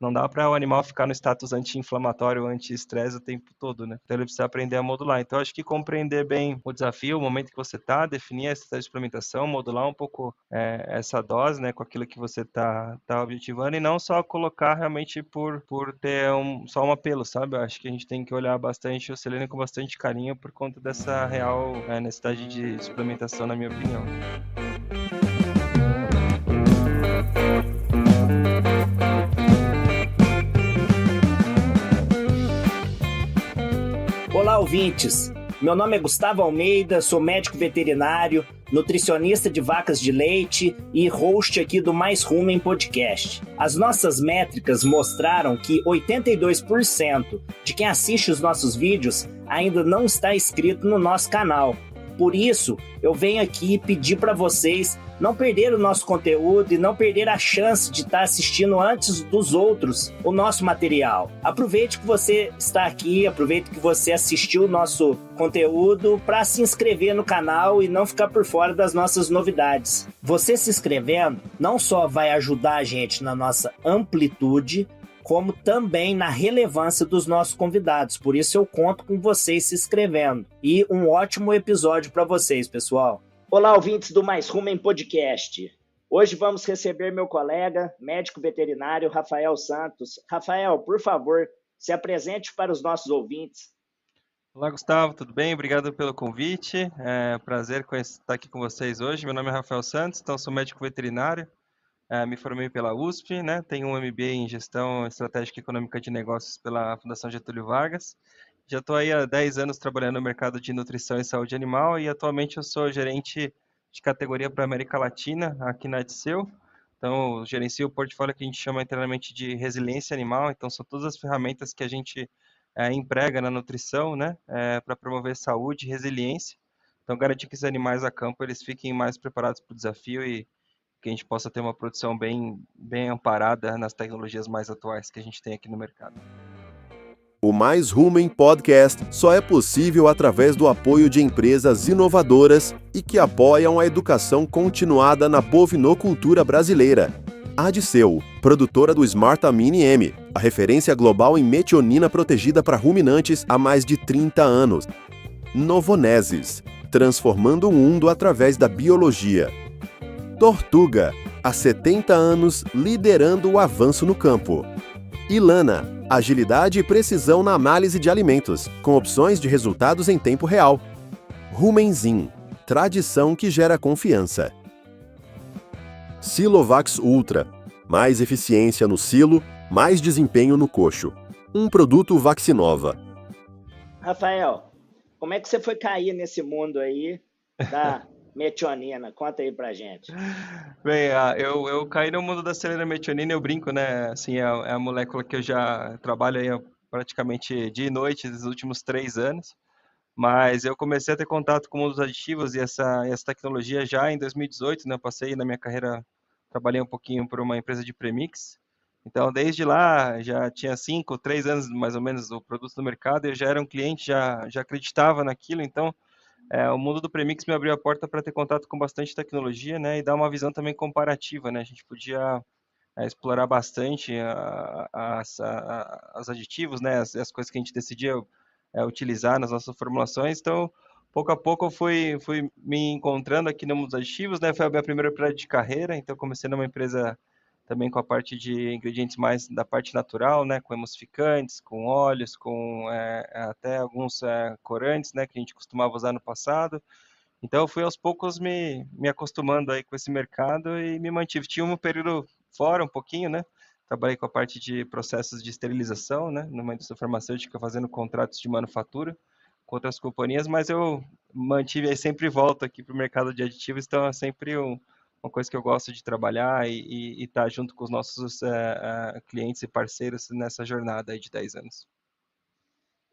Não dá para o animal ficar no status anti-inflamatório, anti-estresse o tempo todo, né? Então ele precisa aprender a modular. Então acho que compreender bem o desafio, o momento que você está, definir a estratégia de suplementação, modular um pouco essa dose, né, com aquilo que você está objetivando e não só colocar realmente por ter só um apelo, sabe? Eu acho que a gente tem que olhar bastante o selênio com bastante carinho por conta dessa real necessidade de suplementação, na minha opinião. Olá, ouvintes! Meu nome é Gustavo Almeida, sou médico veterinário, nutricionista de vacas de leite e host aqui do Mais Rumen Podcast. As nossas métricas mostraram que 82% de quem assiste os nossos vídeos ainda não está inscrito no nosso canal. Por isso, eu venho aqui pedir para vocês não perder o nosso conteúdo e não perder a chance de estar assistindo antes dos outros o nosso material. Aproveite que você está aqui, aproveite que você assistiu o nosso conteúdo para se inscrever no canal e não ficar por fora das nossas novidades. Você se inscrevendo não só vai ajudar a gente na nossa amplitude, como também na relevância dos nossos convidados. Por isso eu conto com vocês se inscrevendo. E um ótimo episódio para vocês, pessoal. Olá, ouvintes do Mais Rumen Podcast. Hoje vamos receber meu colega, médico veterinário, Rafael Santos. Rafael, por favor, se apresente para os nossos ouvintes. Olá, Gustavo, tudo bem? Obrigado pelo convite. É um prazer estar aqui com vocês hoje. Meu nome é Rafael Santos, então sou médico veterinário. Me formei pela USP, né? Tenho um MBA em Gestão Estratégica e Econômica de Negócios pela Fundação Getúlio Vargas. Já estou aí há 10 anos trabalhando no mercado de nutrição e saúde animal e atualmente eu sou gerente de categoria para a América Latina aqui na Adisseu. Então, eu gerencio o portfólio que a gente chama internamente de resiliência animal. Então, são todas as ferramentas que a gente emprega na nutrição, né? Para promover saúde e resiliência. Então, garantir que os animais a campo eles fiquem mais preparados para o desafio e que a gente possa ter uma produção bem amparada nas tecnologias mais atuais que a gente tem aqui no mercado. O Mais Rumen Podcast só é possível através do apoio de empresas inovadoras e que apoiam a educação continuada na bovinocultura brasileira. Adisseu, produtora do Smartamine M, a referência global em metionina protegida para ruminantes há mais de 30 anos. Novonesis, transformando o mundo através da biologia. Tortuga, há 70 anos liderando o avanço no campo. Ilana, agilidade e precisão na análise de alimentos, com opções de resultados em tempo real. Rumenzin, tradição que gera confiança. Silovax Ultra, mais eficiência no silo, mais desempenho no coxo. Um produto Vaccinova. Rafael, como é que você foi cair nesse mundo aí da metionina? Conta aí pra gente. Bem, eu caí no mundo da selenometionina, eu brinco, né? Assim, é a molécula que eu já trabalho aí praticamente dia e noite nos últimos 3 anos. Mas eu comecei a ter contato com o mundo dos aditivos e essa tecnologia já em 2018, né? Eu passei na minha carreira, trabalhei um pouquinho por uma empresa de premix. Então, desde lá, já tinha 3 anos mais ou menos o produto no mercado, eu já era um cliente, já acreditava naquilo. Então, o mundo do premix me abriu a porta para ter contato com bastante tecnologia, né? E dar uma visão também comparativa, né? A gente podia explorar bastante os aditivos, né? As coisas que a gente decidia utilizar nas nossas formulações. Então, pouco a pouco eu fui me encontrando aqui no mundo dos aditivos, né? Foi a minha primeira período de carreira, então comecei numa empresa também com a parte de ingredientes mais da parte natural, né? Com emulsificantes, com óleos, com até alguns corantes, né? Que a gente costumava usar no passado. Então, eu fui aos poucos me acostumando aí com esse mercado e me mantive. Tinha um período fora um pouquinho, né? Trabalhei com a parte de processos de esterilização, né? Numa indústria farmacêutica, fazendo contratos de manufatura com outras companhias, mas eu mantive aí, sempre volto aqui para o mercado de aditivos, então é sempre uma coisa que eu gosto de trabalhar e estar junto com os nossos clientes e parceiros nessa jornada aí de 10 anos.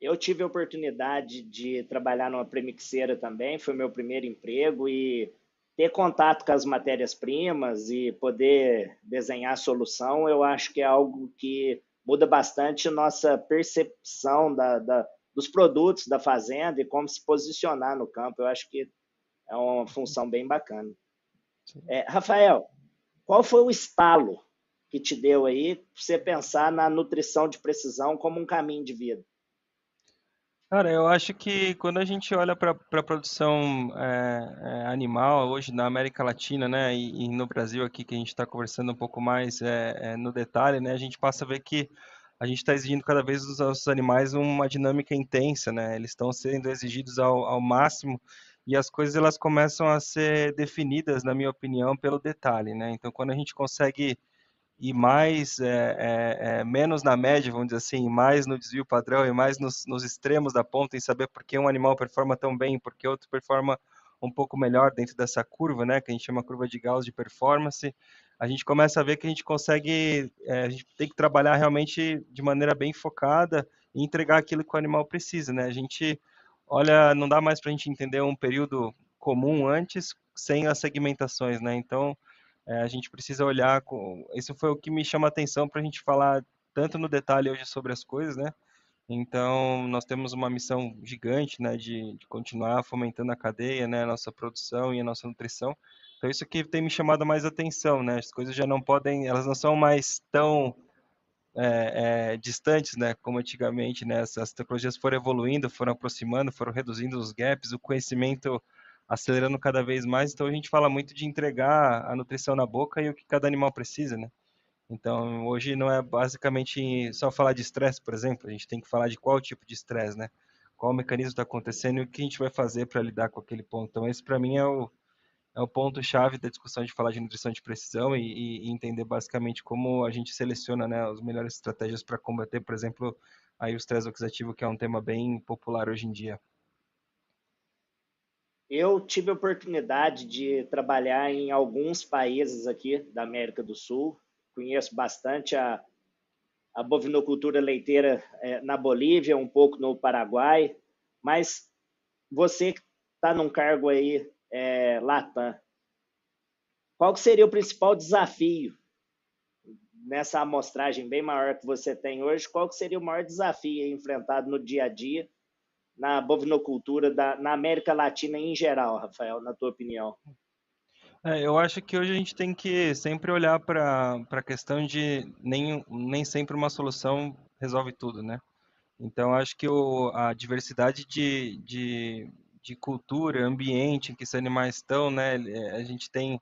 Eu tive a oportunidade de trabalhar numa premixeira também, foi meu primeiro emprego, e ter contato com as matérias-primas e poder desenhar a solução, eu acho que é algo que muda bastante a nossa percepção dos produtos da fazenda e como se posicionar no campo. Eu acho que é uma função bem bacana. Rafael, qual foi o estalo que te deu aí, pra você pensar na nutrição de precisão como um caminho de vida? Cara, eu acho que quando a gente olha para a produção animal hoje na América Latina, né, e no Brasil aqui que a gente está conversando um pouco mais no detalhe, né, a gente passa a ver que a gente está exigindo cada vez dos nossos animais uma dinâmica intensa, né? Eles estão sendo exigidos ao máximo e as coisas elas começam a ser definidas, na minha opinião, pelo detalhe, né? Então, quando a gente consegue e mais menos na média, vamos dizer assim, mais no desvio padrão e mais nos extremos da ponta em saber por que um animal performa tão bem, por que outro performa um pouco melhor dentro dessa curva, né, que a gente chama curva de Gauss de performance, a gente começa a ver que a gente consegue, a gente tem que trabalhar realmente de maneira bem focada e entregar aquilo que o animal precisa, né? A gente olha, não dá mais para a gente entender um período comum antes sem as segmentações, né? Então a gente precisa olhar com. Isso foi o que me chama a atenção para a gente falar tanto no detalhe hoje sobre as coisas, né? Então, nós temos uma missão gigante, né, de continuar fomentando a cadeia, né, a nossa produção e a nossa nutrição. Então, isso que tem me chamado mais atenção, né? As coisas já não podem, elas não são mais tão distantes, né, como antigamente, né? As tecnologias foram evoluindo, foram aproximando, foram reduzindo os gaps, o conhecimento acelerando cada vez mais. Então a gente fala muito de entregar a nutrição na boca e o que cada animal precisa, né? Então hoje não é basicamente só falar de estresse, por exemplo. A gente tem que falar de qual tipo de estresse, né? Qual mecanismo está acontecendo e o que a gente vai fazer para lidar com aquele ponto. Então esse para mim é o ponto-chave da discussão de falar de nutrição de precisão e entender basicamente como a gente seleciona, né, as melhores estratégias para combater, por exemplo, aí o estresse oxidativo, que é um tema bem popular hoje em dia. Eu tive a oportunidade de trabalhar em alguns países aqui da América do Sul. Conheço bastante a bovinocultura leiteira na Bolívia, um pouco no Paraguai, mas você que está num cargo aí, Latam, qual que seria o principal desafio nessa amostragem bem maior que você tem hoje? Qual que seria o maior desafio enfrentado no dia a dia na bovinocultura na América Latina em geral, Rafael, na tua opinião? Eu acho que hoje a gente tem que sempre olhar para a questão de nem sempre uma solução resolve tudo, né? Então, acho que a diversidade de cultura, ambiente em que esses animais estão, né? A gente tem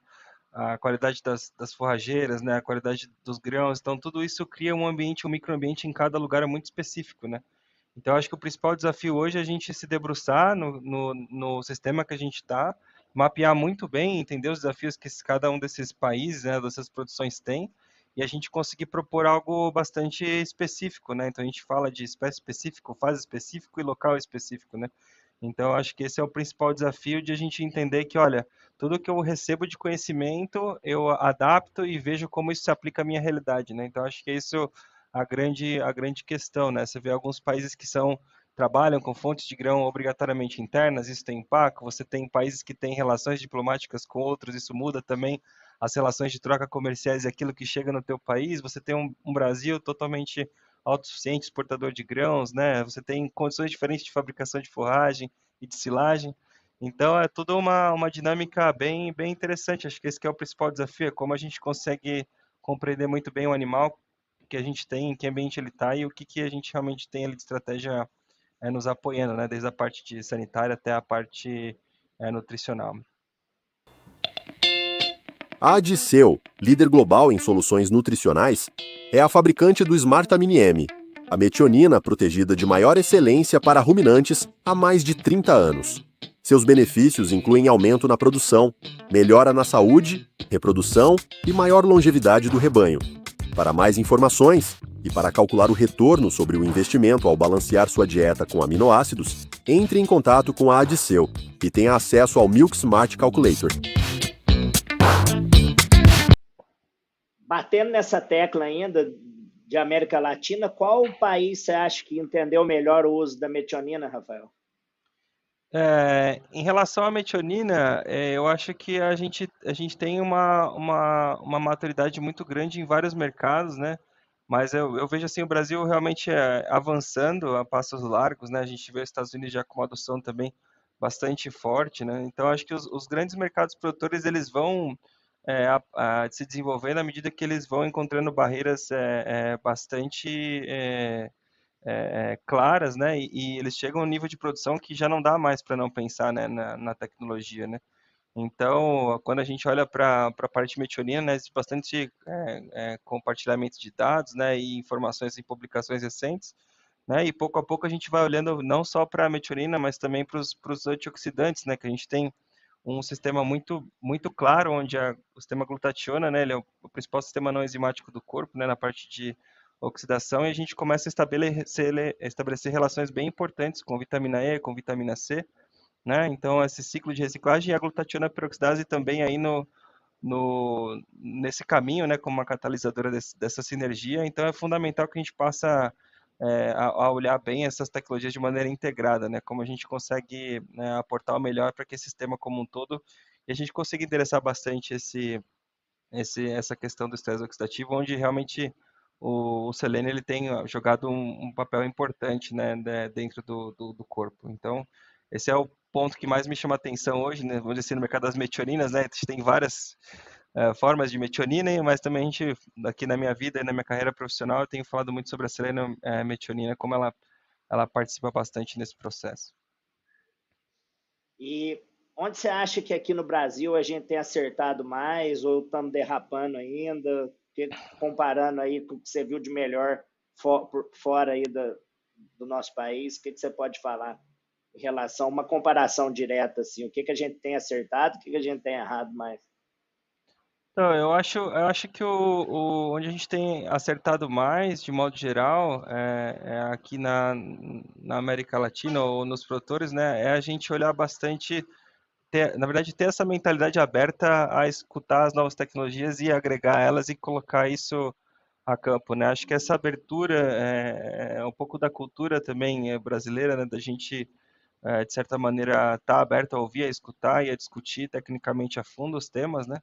a qualidade das forrageiras, né? A qualidade dos grãos, então tudo isso cria um ambiente, um microambiente em cada lugar muito específico, né? Então, acho que o principal desafio hoje é a gente se debruçar no sistema que a gente está, mapear muito bem, entender os desafios que cada um desses países, né, dessas produções tem, e a gente conseguir propor algo bastante específico, né? Então, a gente fala de espécie específico, fase específico e local específico, né? Então, acho que esse é o principal desafio de a gente entender que, olha, tudo que eu recebo de conhecimento, eu adapto e vejo como isso se aplica à minha realidade, né? Então, acho que isso a grande questão, né? Você vê alguns países que trabalham com fontes de grão obrigatoriamente internas, isso tem impacto. Você tem países que têm relações diplomáticas com outros, isso muda também as relações de troca comerciais e aquilo que chega no teu país. Você tem um Brasil totalmente autossuficiente, exportador de grãos, né? Você tem condições diferentes de fabricação de forragem e de silagem. Então é tudo uma dinâmica bem interessante. Acho que esse que é o principal desafio, é como a gente consegue compreender muito bem o animal que a gente tem, em que ambiente ele está e o que a gente realmente tem ali de estratégia nos apoiando, né? Desde a parte sanitária até a parte nutricional. A Adiceu, líder global em soluções nutricionais, é a fabricante do Smartamine M, a metionina protegida de maior excelência para ruminantes há mais de 30 anos. Seus benefícios incluem aumento na produção, melhora na saúde, reprodução e maior longevidade do rebanho. Para mais informações e para calcular o retorno sobre o investimento ao balancear sua dieta com aminoácidos, entre em contato com a Adiceu e tenha acesso ao Milk Smart Calculator. Batendo nessa tecla ainda de América Latina, qual país você acha que entendeu melhor o uso da metionina, Rafael? Em relação à metionina, eu acho que a gente tem uma maturidade muito grande em vários mercados, né? Mas eu vejo assim o Brasil realmente avançando a passos largos, né? A gente vê os Estados Unidos já com uma adoção também bastante forte, né? Então acho que os grandes mercados produtores eles vão se desenvolvendo à medida que eles vão encontrando barreiras bastante claras, né? E eles chegam a um nível de produção que já não dá mais para não pensar, né, na tecnologia, né? Então, quando a gente olha para a parte de metionina, né, existe bastante compartilhamento de dados, né, e informações em publicações recentes, né, e pouco a pouco a gente vai olhando não só para a metionina, mas também para os antioxidantes, né, que a gente tem um sistema muito claro, onde o sistema glutationa, né, ele é o principal sistema não enzimático do corpo, né, na parte de oxidação, e a gente começa a estabelecer relações bem importantes com vitamina E, com vitamina C, né? Então, esse ciclo de reciclagem e a glutationa peroxidase também aí nesse caminho, né, como uma catalisadora dessa sinergia. Então, é fundamental que a gente passe a olhar bem essas tecnologias de maneira integrada, né? Como a gente consegue, né, aportar o melhor para que esse sistema como um todo, e a gente consiga endereçar bastante essa questão do estresse oxidativo, onde realmente o selênio ele tem jogado um papel importante, né, dentro do corpo. Então, esse é o ponto que mais me chama a atenção hoje, né, vamos dizer assim, no mercado das metionina, né, a gente tem várias formas de metionina, mas também a gente, aqui na minha vida e na minha carreira profissional, eu tenho falado muito sobre a selênio metionina, como ela participa bastante nesse processo. E onde você acha que aqui no Brasil a gente tem acertado mais ou estamos derrapando ainda? Comparando aí com o que você viu de melhor fora aí do nosso país, o que você pode falar em relação a uma comparação direta, assim, o que a gente tem acertado, o que a gente tem errado mais? Então, eu acho que onde a gente tem acertado mais, de modo geral, é aqui na América Latina ou nos produtores, né, é a gente olhar bastante, na verdade, ter essa mentalidade aberta a escutar as novas tecnologias e agregar elas e colocar isso a campo, né? Acho que essa abertura é um pouco da cultura também brasileira, né, da gente, de certa maneira, estar aberto a ouvir, a escutar e a discutir tecnicamente a fundo os temas, né?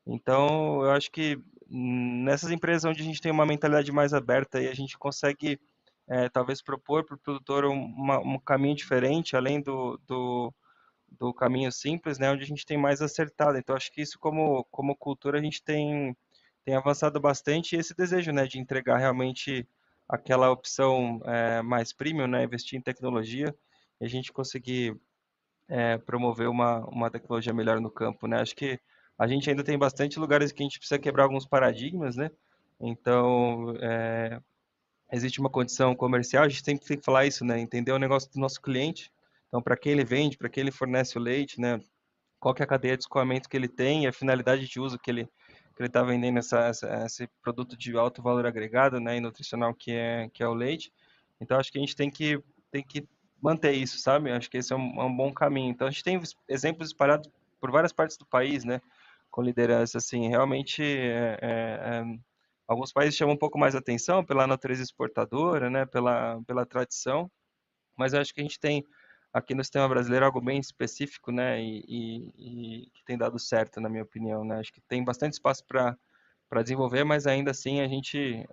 Então, eu acho que nessas empresas onde a gente tem uma mentalidade mais aberta e a gente consegue, talvez, propor para o produtor um caminho diferente, além do caminho simples, né, onde a gente tem mais acertado. Então, acho que isso, como cultura, a gente tem avançado bastante e esse desejo, né, de entregar realmente aquela opção mais premium, né, investir em tecnologia e a gente conseguir promover uma tecnologia melhor no campo, né? Acho que a gente ainda tem bastante lugares que a gente precisa quebrar alguns paradigmas, né? Então, existe uma condição comercial, a gente sempre tem que falar isso, né? Entender o negócio do nosso cliente. Então, para quem ele vende, para quem ele fornece o leite, né? Qual que é a cadeia de escoamento que ele tem e a finalidade de uso que ele está vendendo esse produto de alto valor agregado, né? E nutricional que é o leite. Então, acho que a gente tem que manter isso, sabe? Acho que esse é um bom caminho. Então, a gente tem exemplos espalhados por várias partes do país, né? Com liderança, assim, realmente, alguns países chamam um pouco mais atenção pela natureza exportadora, né? Pela tradição, mas eu acho que a gente tem aqui no sistema brasileiro algo bem específico, né? E que tem dado certo, na minha opinião, né? Acho que tem bastante espaço para desenvolver, mas ainda assim a gente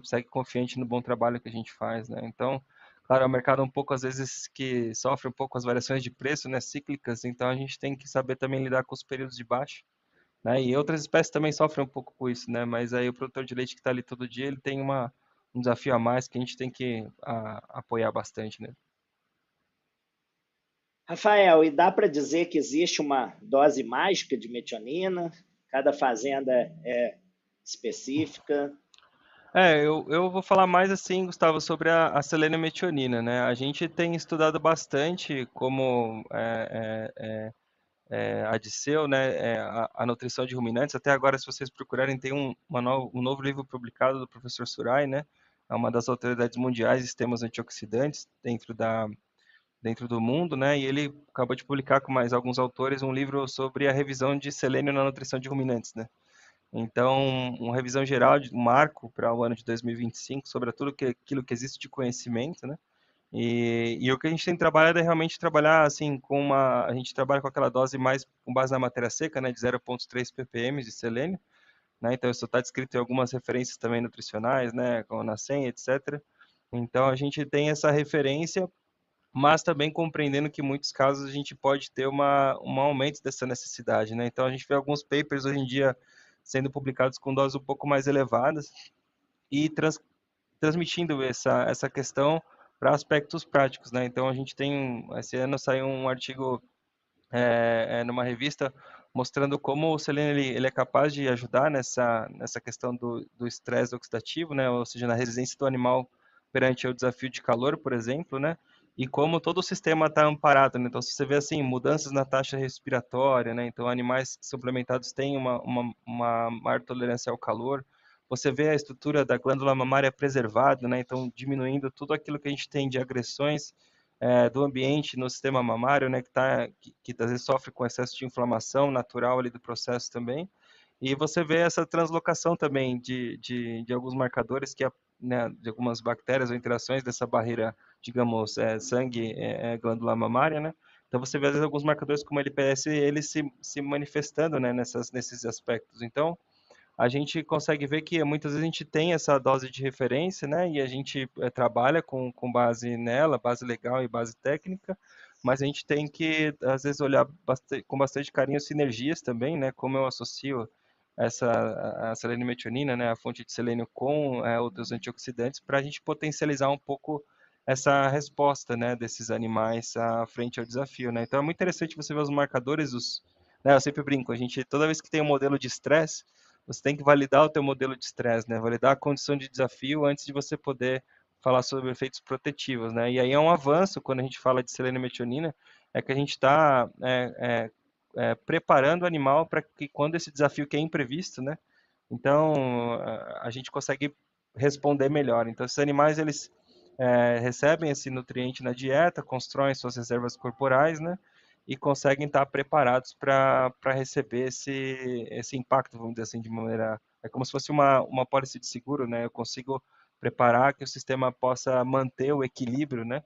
segue confiante no bom trabalho que a gente faz, né? Então, claro, é um mercado um pouco às vezes que sofre um pouco as variações de preço, né, cíclicas, então a gente tem que saber também lidar com os períodos de baixa, né? E outras espécies também sofrem um pouco com isso, né? Mas aí o produtor de leite que está ali todo dia, ele tem um desafio a mais que a gente tem que apoiar bastante, né? Rafael, e dá para dizer que existe uma dose mágica de metionina? Cada fazenda é específica? Eu vou falar mais assim, Gustavo, sobre a selenometionina, né? A gente tem estudado bastante como a Disseu, né? A nutrição de ruminantes. Até agora, se vocês procurarem, tem um novo livro publicado do professor Surai, né? É uma das autoridades mundiais de sistemas antioxidantes dentro do mundo, né? E ele acabou de publicar com mais alguns autores um livro sobre a revisão de selênio na nutrição de ruminantes, né? Então, uma revisão geral, um marco para o ano de 2025 sobre tudo aquilo que existe de conhecimento, né? E o que a gente tem trabalhado é realmente trabalhar assim a gente trabalha com aquela dose mais com base na matéria seca, né, de 0,3 ppm de selênio, né? Então isso está descrito em algumas referências também nutricionais, né, como na 100, etc. Então a gente tem essa referência mas também compreendendo que em muitos casos a gente pode ter um aumento dessa necessidade, né? Então a gente vê alguns papers hoje em dia sendo publicados com doses um pouco mais elevadas e transmitindo essa questão para aspectos práticos, né? Então a gente tem, esse ano saiu um artigo numa revista mostrando como o selênio ele é capaz de ajudar nessa questão do estresse oxidativo, né? Ou seja, na resistência do animal perante o desafio de calor, por exemplo, né? E como todo o sistema está amparado, né? Então, se você vê assim, mudanças na taxa respiratória, né? Então, animais suplementados têm uma maior tolerância ao calor. Você vê a estrutura da glândula mamária preservada, né? Então, diminuindo tudo aquilo que a gente tem de agressões do ambiente no sistema mamário, né, que às vezes sofre com excesso de inflamação natural ali do processo também. E você vê essa translocação também de alguns marcadores né, de algumas bactérias ou interações dessa barreira, digamos, sangue, glândula mamária, né? Então você vê às vezes alguns marcadores como LPS, eles se manifestando, né, nesses aspectos. Então, a gente consegue ver que muitas vezes a gente tem essa dose de referência, né? E a gente trabalha com base nela, base legal e base técnica, mas a gente tem que, às vezes, olhar com bastante carinho as sinergias também, né? Como eu associo a selenometionina, né? A fonte de selênio com outros antioxidantes, para a gente potencializar um pouco essa resposta, né? Desses animais frente ao desafio, né? Então é muito interessante você ver os marcadores, né? Eu sempre brinco, a gente, toda vez que tem um modelo de estresse, você tem que validar o teu modelo de estresse, né? Validar a condição de desafio antes de você poder falar sobre efeitos protetivos, né? E aí é um avanço quando a gente fala de selenometionina, é que a gente está preparando o animal para que quando esse desafio que é imprevisto, né? Então a gente consegue responder melhor. Então esses animais eles recebem esse nutriente na dieta, constroem suas reservas corporais, né? E conseguem estar preparados para receber esse impacto, vamos dizer assim, de maneira... É como se fosse uma pólice de seguro, né? Eu consigo preparar que o sistema possa manter o equilíbrio, né?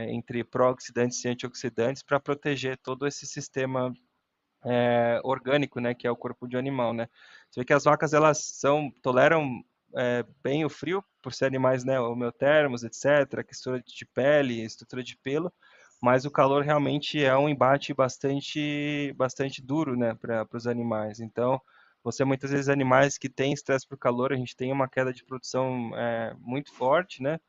Entre pró-oxidantes e antioxidantes para proteger todo esse sistema orgânico, né? Que é o corpo de um animal, né? Você vê que as vacas, elas toleram bem o frio, por ser animais, né? Homeotérmos, etc., textura de pele, estrutura de pelo, mas o calor realmente é um embate bastante duro, né, para os animais. Então, você muitas vezes animais que têm estresse por calor, a gente tem uma queda de produção muito forte, né?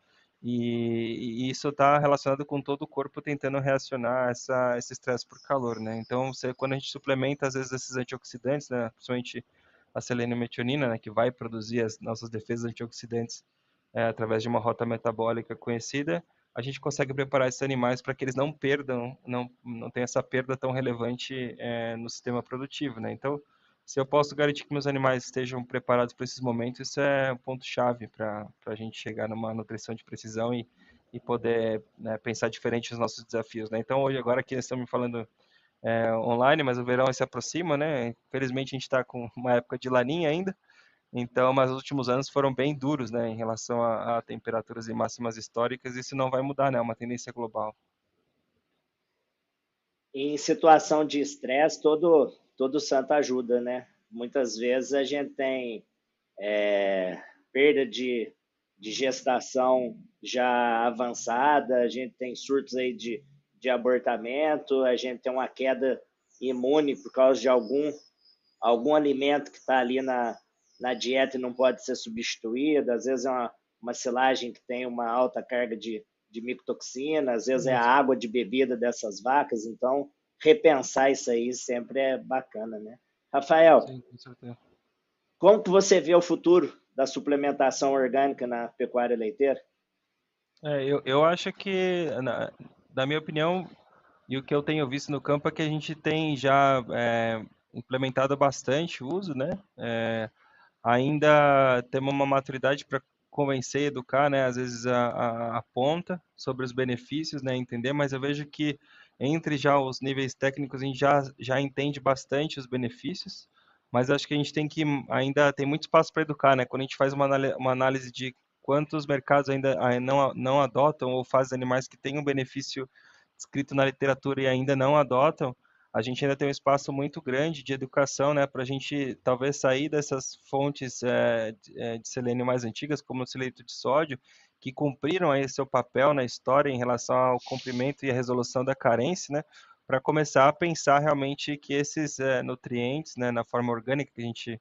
E isso está relacionado com todo o corpo tentando reacionar a esse estresse por calor, né? Então, quando a gente suplementa, às vezes, esses antioxidantes, né, principalmente a selenometionina, né, que vai produzir as nossas defesas antioxidantes através de uma rota metabólica conhecida, a gente consegue preparar esses animais para que eles não perdam, não tenham essa perda tão relevante no sistema produtivo, né? Então, se eu posso garantir que meus animais estejam preparados para esses momentos, isso é um ponto-chave para a gente chegar numa nutrição de precisão e poder, né, pensar diferente nos nossos desafios, né? Então, hoje, agora aqui nós estamos falando online, mas o verão se aproxima, né? Infelizmente, a gente está com uma época de laninha ainda, então, mas os últimos anos foram bem duros, né, em relação a temperaturas e máximas históricas, e isso não vai mudar, né? É uma tendência global. Em situação de estresse, todo santo ajuda, né? Muitas vezes a gente tem perda de gestação já avançada, a gente tem surtos aí de abortamento, a gente tem uma queda imune por causa de algum alimento que está ali na dieta e não pode ser substituído, às vezes é uma silagem que tem uma alta carga de micotoxina, às vezes é a água de bebida dessas vacas, então repensar isso aí sempre é bacana, né? Rafael, Sim, com certeza. como que você vê o futuro da suplementação orgânica na pecuária leiteira? Eu acho que, na minha opinião, e o que eu tenho visto no campo é que a gente tem já implementado bastante o uso, né? Ainda temos uma maturidade para convencer e educar, né? Às vezes a ponta sobre os benefícios, né? Entender, mas eu vejo que entre já os níveis técnicos a gente já entende bastante os benefícios, mas acho que a gente ainda tem muito espaço para educar, né? Quando a gente faz uma análise de quantos mercados ainda não adotam ou fazem animais que têm um benefício escrito na literatura e ainda não adotam, a gente ainda tem um espaço muito grande de educação, né, para a gente talvez sair dessas fontes de selênio mais antigas, como o sileito de sódio, que cumpriram aí seu papel na história em relação ao comprimento e a resolução da carência, né, para começar a pensar realmente que esses nutrientes, né, na forma orgânica que a gente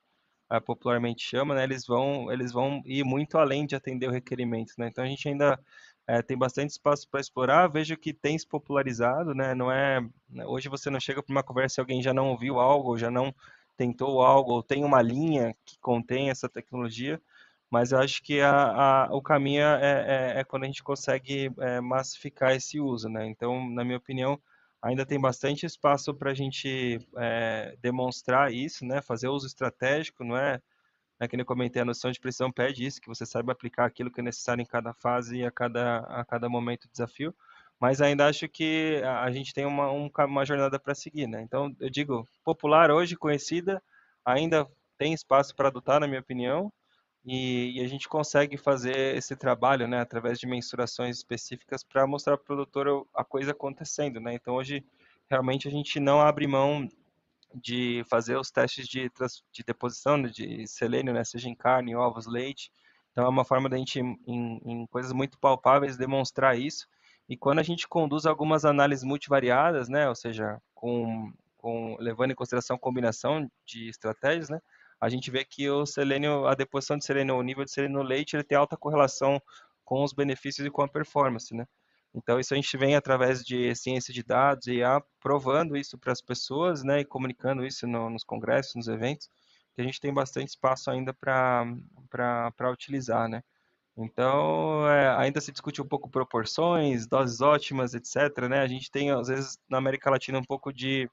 popularmente chama, né, eles vão ir muito além de atender o requerimento, né? Então a gente ainda tem bastante espaço para explorar. Vejo que tem se popularizado, né? Não é, hoje você não chega para uma conversa e alguém já não ouviu algo, ou já não tentou algo, ou tem uma linha que contém essa tecnologia, mas eu acho que o caminho é quando a gente consegue massificar esse uso, né? Então, na minha opinião, ainda tem bastante espaço para a gente demonstrar isso, né? Fazer uso estratégico, não é? Que nem eu comentei, a noção de precisão pede isso, que você saiba aplicar aquilo que é necessário em cada fase e a cada momento do desafio, mas ainda acho que a gente tem uma jornada para seguir, né? Então, eu digo, popular hoje, conhecida, ainda tem espaço para adotar, na minha opinião, e a gente consegue fazer esse trabalho, né, através de mensurações específicas para mostrar para o produtor a coisa acontecendo, né? Então, hoje, realmente, a gente não abre mão de fazer os testes de deposição, né, de selênio, né, seja em carne, ovos, leite. Então, é uma forma da gente, em coisas muito palpáveis, demonstrar isso. E quando a gente conduz algumas análises multivariadas, né, ou seja, levando em consideração a combinação de estratégias, né, a gente vê que o selênio, a deposição de selênio, o nível de selênio no leite, ele tem alta correlação com os benefícios e com a performance, né? Então, isso a gente vem através de ciência de dados e aprovando isso para as pessoas, né, e comunicando isso nos congressos, nos eventos, que a gente tem bastante espaço ainda para utilizar, né? Então, ainda se discute um pouco proporções, doses ótimas, etc., né? A gente tem, às vezes, na América Latina, um pouco de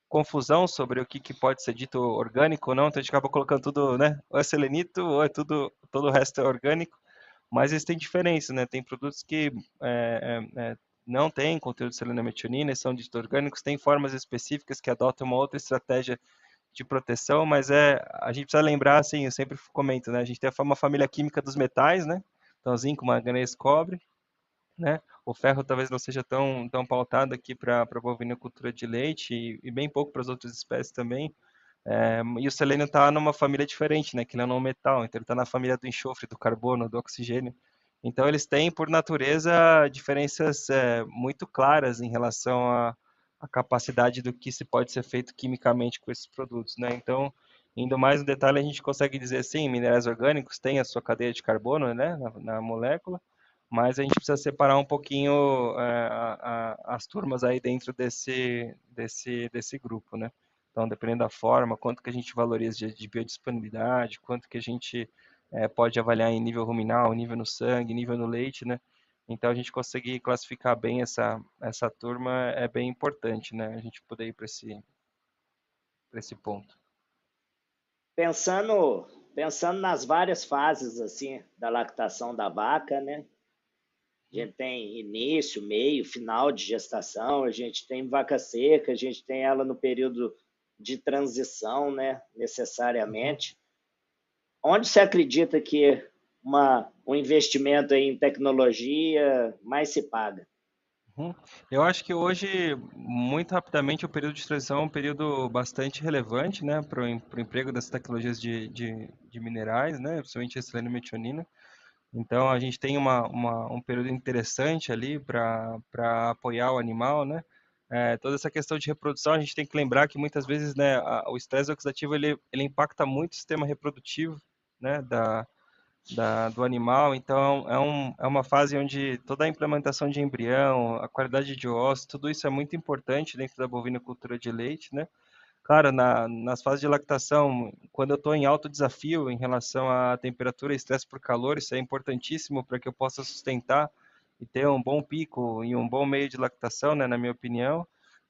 confusão sobre o que pode ser dito orgânico ou não, então a gente acaba colocando tudo, né? Ou é selenito, ou é tudo, todo o resto é orgânico, mas eles têm diferença, né? Tem produtos que não têm conteúdo de selenometionina, são ditos orgânicos, tem formas específicas que adotam uma outra estratégia de proteção, mas a gente precisa lembrar, assim, eu sempre comento, né? A gente tem uma família química dos metais, né? Então, zinco, manganês, cobre, né? O ferro talvez não seja tão pautado aqui para a bovinocultura de leite e bem pouco para as outras espécies também. E o selênio está numa família diferente, né? Que ele é um não metal, então ele está na família do enxofre, do carbono, do oxigênio. Então eles têm, por natureza, diferenças muito claras em relação à capacidade do que se pode ser feito quimicamente com esses produtos, né? Então, indo mais no detalhe, a gente consegue dizer sim, minerais orgânicos têm a sua cadeia de carbono, né, na molécula, mas a gente precisa separar um pouquinho as turmas aí dentro desse grupo, né? Então, dependendo da forma, quanto que a gente valoriza de biodisponibilidade, quanto que a gente pode avaliar em nível ruminal, nível no sangue, nível no leite, né? Então, a gente conseguir classificar bem essa turma é bem importante, né? A gente poder ir para esse ponto. Pensando nas várias fases assim da lactação da vaca, né? A gente tem início, meio, final de gestação, a gente tem vaca seca, a gente tem ela no período de transição, né? Necessariamente. Onde você acredita que um investimento em tecnologia mais se paga? Eu acho que hoje, muito rapidamente, o período de transição é um período bastante relevante, né, para o emprego das tecnologias de minerais, né, principalmente a selenometionina. Então, a gente tem um período interessante ali para apoiar o animal, né. Toda essa questão de reprodução, a gente tem que lembrar que muitas vezes, né, o estresse oxidativo ele impacta muito o sistema reprodutivo, né, do animal, então é uma fase onde toda a implementação de embrião, a qualidade de ossos, tudo isso é muito importante dentro da bovinocultura de leite, né? Claro, nas fases de lactação, quando eu estou em alto desafio em relação à temperatura e estresse por calor, isso é importantíssimo para que eu possa sustentar e ter um bom pico e um bom meio de lactação, né, na minha opinião.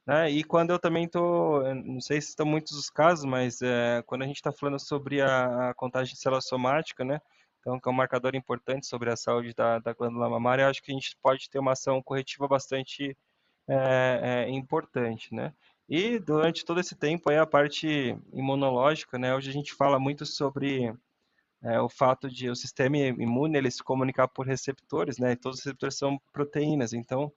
Né? E quando eu também estou, não sei se estão muitos os casos, mas quando a gente está falando sobre a contagem de célula somática, né? Então, que é um marcador importante sobre a saúde da glândula mamária, eu acho que a gente pode ter uma ação corretiva bastante importante, né? E durante todo esse tempo aí a parte imunológica, né? Hoje a gente fala muito sobre o fato de o sistema imune ele se comunicar por receptores, né? E todos os receptores são proteínas. Então,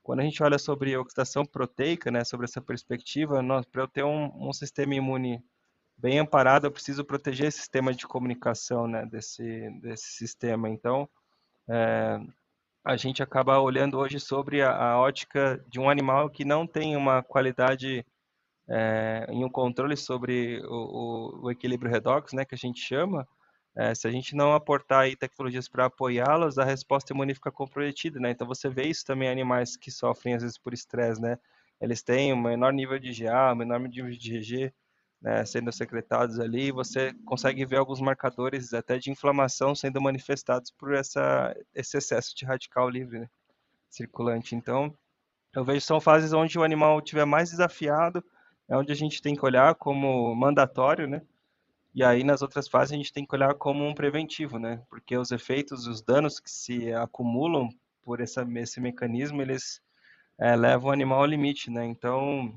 quando a gente olha sobre oxidação proteica, né, sobre essa perspectiva, para eu ter um sistema imune bem amparado, eu preciso proteger esse sistema de comunicação, né, desse sistema. Então, a gente acaba olhando hoje sobre a ótica de um animal que não tem uma qualidade em um controle sobre o equilíbrio redox, né, que a gente chama. Se a gente não aportar aí tecnologias para apoiá-los, a resposta imune fica comprometida, né? Então você vê isso também em animais que sofrem às vezes por estresse, né? Eles têm um menor nível de IgA, um menor nível de IgG, né, sendo secretados ali, e você consegue ver alguns marcadores até de inflamação sendo manifestados por esse excesso de radical livre, né, circulante. Então, eu vejo que são fases onde o animal estiver mais desafiado, é onde a gente tem que olhar como mandatório, né? E aí nas outras fases a gente tem que olhar como um preventivo, né? Porque os efeitos, os danos que se acumulam por esse mecanismo, eles levam o animal ao limite, né? Então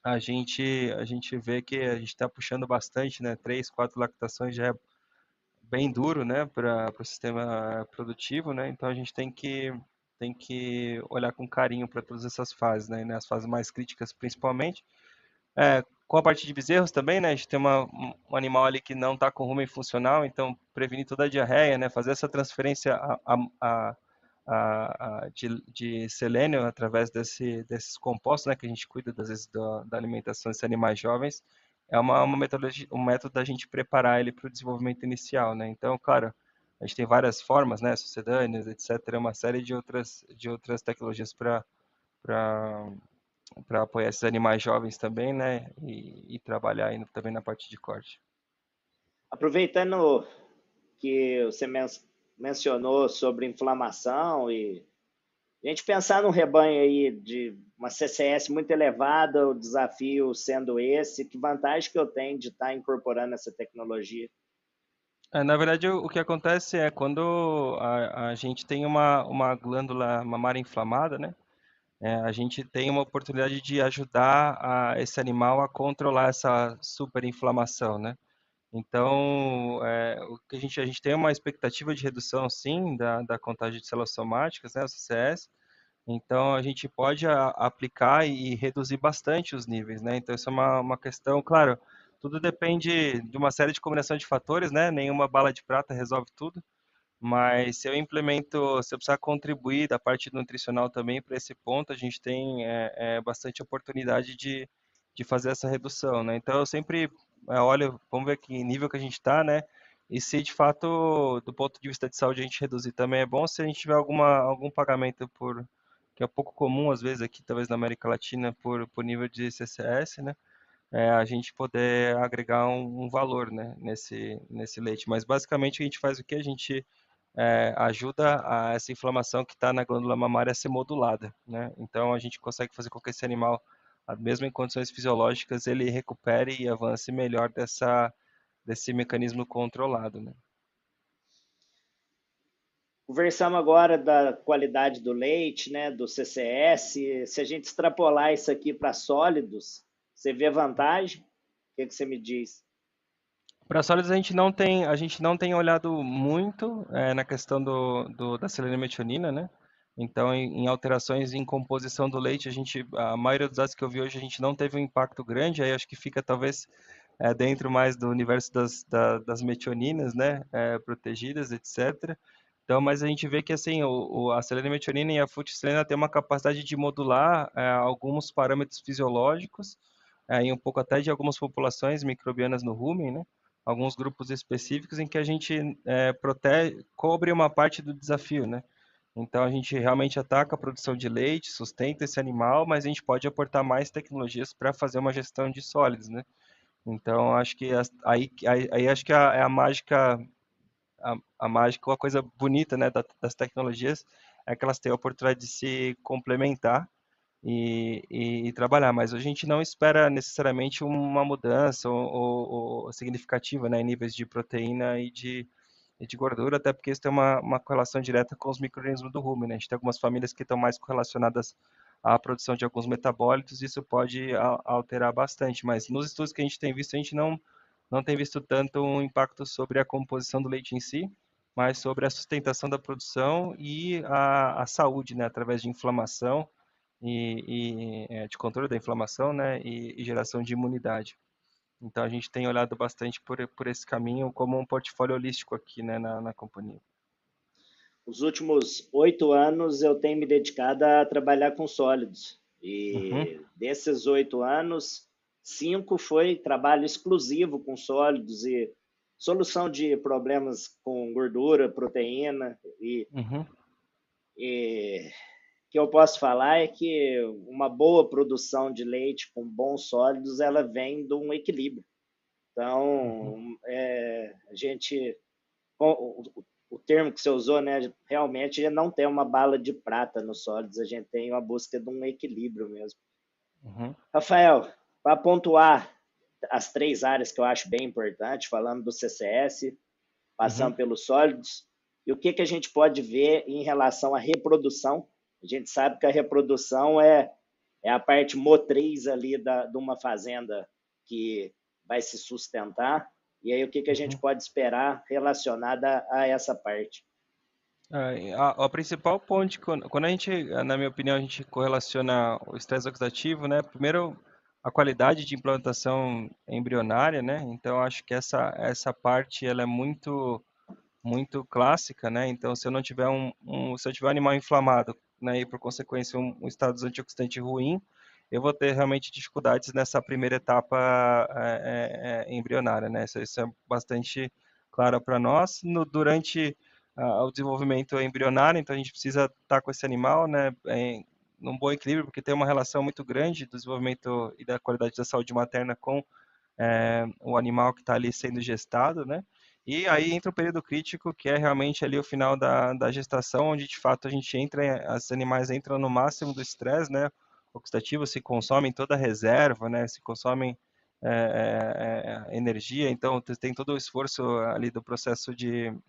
a gente vê que a gente está puxando bastante, né? 3, 4 lactações já é bem duro, né? Para o sistema produtivo, né? Então a gente tem que olhar com carinho para todas essas fases, né? Nas fases mais críticas, principalmente. Com a parte de bezerros também, né? A gente tem um animal ali que não está com rumen funcional, então prevenir toda a diarreia, né? Fazer essa transferência de selênio através desses compostos, né? Que a gente cuida, às vezes, da alimentação desses animais jovens, é uma metodologia, um método da gente preparar ele para o desenvolvimento inicial, né? Então, claro, a gente tem várias formas, né? Sucedâneas, etc. Uma série de outras tecnologias para apoiar esses animais jovens também, né? E trabalhar aí também na parte de corte. Aproveitando que você mencionou sobre inflamação e a gente pensar num rebanho aí de uma CCS muito elevada, o desafio sendo esse, que vantagem que eu tenho de estar incorporando essa tecnologia? Na verdade, o que acontece é quando a gente tem uma glândula mamária inflamada, né? A gente tem uma oportunidade de ajudar esse animal a controlar essa superinflamação, né? Então, o que a gente tem uma expectativa de redução, sim, da contagem de células somáticas, né, o CCS. Então, a gente pode aplicar e reduzir bastante os níveis, né? Então, isso é uma questão, claro, tudo depende de uma série de combinação de fatores, né? Nenhuma bala de prata resolve tudo, mas se eu precisar contribuir da parte nutricional também para esse ponto, a gente tem bastante oportunidade de fazer essa redução, né? Então, eu sempre olho, vamos ver que nível que a gente está, né? E se de fato, do ponto de vista de saúde, a gente reduzir também é bom, se a gente tiver algum pagamento que é pouco comum às vezes aqui, talvez na América Latina, por nível de CCS, né? A gente poder agregar um valor, né, nesse leite. Mas basicamente a gente faz o que? A gente ajuda essa inflamação que está na glândula mamária a ser modulada, né? Então a gente consegue fazer com que esse animal, mesmo em condições fisiológicas, ele recupere e avance melhor desse mecanismo controlado, né? Conversamos agora da qualidade do leite, né, do CCS. Se a gente extrapolar isso aqui para sólidos, você vê vantagem? O que você me diz? Para sólidos a gente não tem olhado muito na questão da selenometionina, né? Então, em alterações em composição do leite, a maioria dos dados que eu vi hoje, a gente não teve um impacto grande, aí acho que fica talvez dentro mais do universo das metioninas, né? Protegidas, etc. Então, mas a gente vê que assim, a selenometionina e a futilselena têm uma capacidade de modular alguns parâmetros fisiológicos, e um pouco até de algumas populações microbianas no rumen, né? Alguns grupos específicos em que a gente cobre uma parte do desafio, né? Então a gente realmente ataca a produção de leite, sustenta esse animal, mas a gente pode aportar mais tecnologias para fazer uma gestão de sólidos, né? Então acho que aí acho que é a mágica, a mágica, uma coisa bonita, né, das tecnologias é que elas têm a oportunidade de se complementar e trabalhar, mas a gente não espera necessariamente uma mudança ou significativa, né, em níveis de proteína e de gordura, até porque isso tem uma correlação direta com os micro-organismos do rumen, né? A gente tem algumas famílias que estão mais correlacionadas à produção de alguns metabólitos, e isso pode alterar bastante, mas nos estudos que a gente tem visto, a gente não tem visto tanto um impacto sobre a composição do leite em si, mas sobre a sustentação da produção e a saúde, né, através de inflamação de controle da inflamação, né, e geração de imunidade. Então a gente tem olhado bastante por esse caminho como um portfólio holístico aqui, né, na companhia. Os últimos 8 anos eu tenho me dedicado a trabalhar com sólidos. Uhum, E desses 8 anos, 5 foi trabalho exclusivo com sólidos e solução de problemas com gordura, proteína. uhum, E o que eu posso falar é que uma boa produção de leite com bons sólidos, ela vem de um equilíbrio. uhum, Então, a gente o termo que você usou, né? Realmente não tem uma bala de prata nos sólidos, a gente tem uma busca de um equilíbrio mesmo. uhum, Rafael, para pontuar as 3 áreas que eu acho bem importantes, falando do CCS, uhum. passando pelos sólidos, e o que a gente pode ver em relação à reprodução. A gente sabe que a reprodução é a parte motriz ali de uma fazenda que vai se sustentar. E aí, o que a gente Uhum. pode esperar relacionada a essa parte? A principal ponte, quando a gente, na minha opinião, a gente correlaciona o estresse oxidativo, né? Primeiro, a qualidade de implantação embrionária, né? Então, acho que essa parte ela é muito clássica, né? Então, se eu não tiver se eu tiver um animal inflamado, né, e por consequência um estado antioxidante ruim, eu vou ter realmente dificuldades nessa primeira etapa embrionária, né? Isso é bastante claro para nós. Durante o desenvolvimento embrionário, então a gente precisa estar com esse animal, né, num bom equilíbrio, porque tem uma relação muito grande do desenvolvimento e da qualidade da saúde materna com o animal que está ali sendo gestado, né? E aí entra o período crítico, que é realmente ali o final da gestação, onde de fato a gente entra, os animais entram no máximo do estresse, né? Oxidativo, se consomem toda a reserva, né? Se consomem energia, então tem todo o esforço ali do processo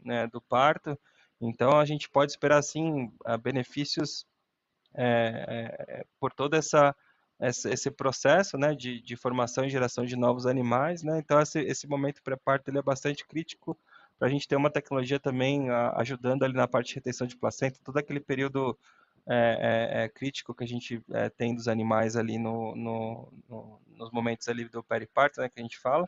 né, do parto. Então a gente pode esperar sim benefícios por todo esse processo, né, de formação e geração de novos animais, né? Então esse momento pré-parto ele é bastante crítico para a gente ter uma tecnologia também ajudando ali na parte de retenção de placenta, todo aquele período crítico que a gente tem dos animais ali nos momentos ali do periparto, né, que a gente fala.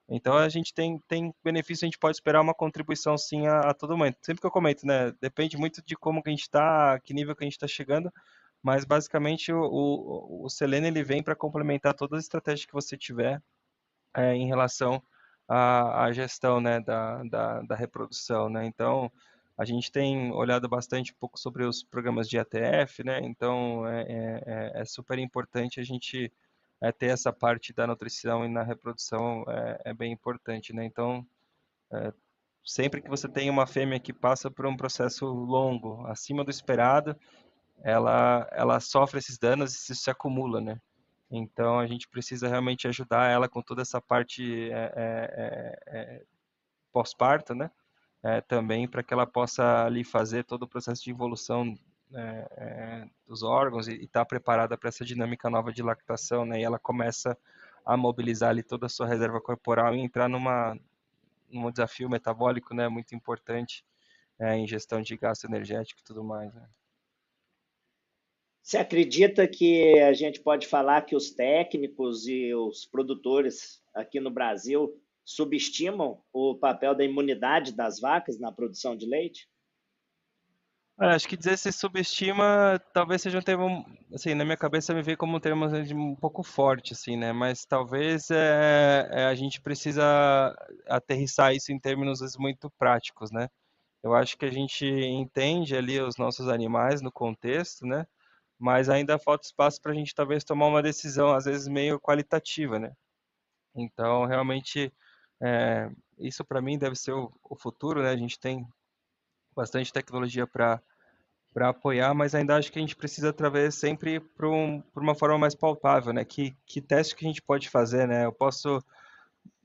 Então a gente tem benefício, a gente pode esperar uma contribuição sim a todo momento. Sempre que eu comento, né, depende muito de como que a gente está, que nível que a gente está chegando, mas basicamente o Selenium ele vem para complementar todas as estratégias que você tiver em relação à gestão, né, da reprodução, né? Então a gente tem olhado bastante um pouco sobre os programas de ATF, né? Então é super importante a gente ter essa parte da nutrição e na reprodução é bem importante, né? Então sempre que você tem uma fêmea que passa por um processo longo, acima do esperado, ela sofre esses danos e isso se acumula, né? Então a gente precisa realmente ajudar ela com toda essa parte pós-parto, né? Também para que ela possa ali fazer todo o processo de evolução dos órgãos e estar preparada para essa dinâmica nova de lactação, né? E ela começa a mobilizar ali toda a sua reserva corporal e entrar num desafio metabólico, né? Muito importante em gestão de gasto energético e tudo mais, né? Você acredita que a gente pode falar que os técnicos e os produtores aqui no Brasil subestimam o papel da imunidade das vacas na produção de leite? Olha, acho que dizer se subestima talvez seja um termo, assim, na minha cabeça me veio como um termo assim, um pouco forte, assim, né? Mas talvez a gente precisa aterrissar isso em termos às vezes, muito práticos, né? Eu acho que a gente entende ali os nossos animais no contexto, né? Mas ainda falta espaço para a gente talvez tomar uma decisão, às vezes meio qualitativa, né? Então, realmente, isso para mim deve ser o futuro, né? A gente tem bastante tecnologia para apoiar, mas ainda acho que a gente precisa através sempre por uma forma mais palpável, né? Que teste que a gente pode fazer, né? Eu posso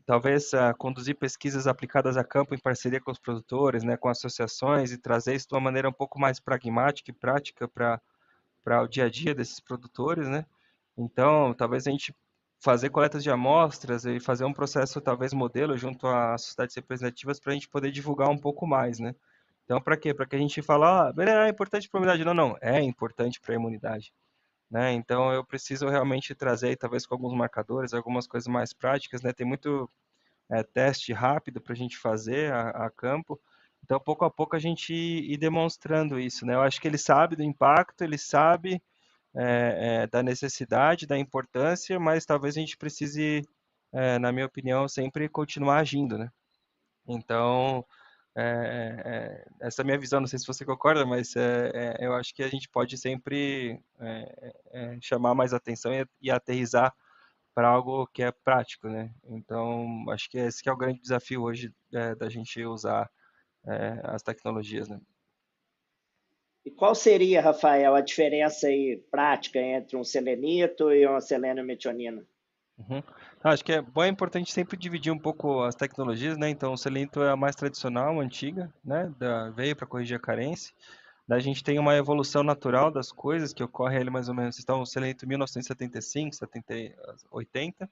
talvez conduzir pesquisas aplicadas a campo em parceria com os produtores, né? Com associações e trazer isso de uma maneira um pouco mais pragmática e prática para o dia a dia desses produtores, né? Então, talvez a gente fazer coletas de amostras e fazer um processo talvez modelo junto às sociedades representativas para a gente poder divulgar um pouco mais, né? Então, para quê? Para que a gente fale, beleza, é importante para a imunidade. Não, não, é importante para a imunidade. né? Então eu preciso realmente trazer, talvez com alguns marcadores, algumas coisas mais práticas, né? Tem muito teste rápido para a gente fazer a campo. Então, pouco a pouco, a gente ir demonstrando isso, né? Eu acho que ele sabe do impacto, ele sabe da necessidade, da importância, mas talvez a gente precise, na minha opinião, sempre continuar agindo, né? Então, essa é a minha visão, não sei se você concorda, mas eu acho que a gente pode sempre chamar mais atenção e aterrissar para algo que é prático, né? Então, acho que esse que é o grande desafio hoje da gente usar as tecnologias, né? E qual seria, Rafael, a diferença aí prática entre um selenito e uma selênio-metionina? Uhum. Acho que é importante sempre dividir um pouco as tecnologias, né? Então, o Selenium é a mais tradicional, antiga, né? Veio para corrigir a carência. Daí a gente tem uma evolução natural das coisas que ocorre ali mais ou menos. Então, o Selenium 1975, 70, 80.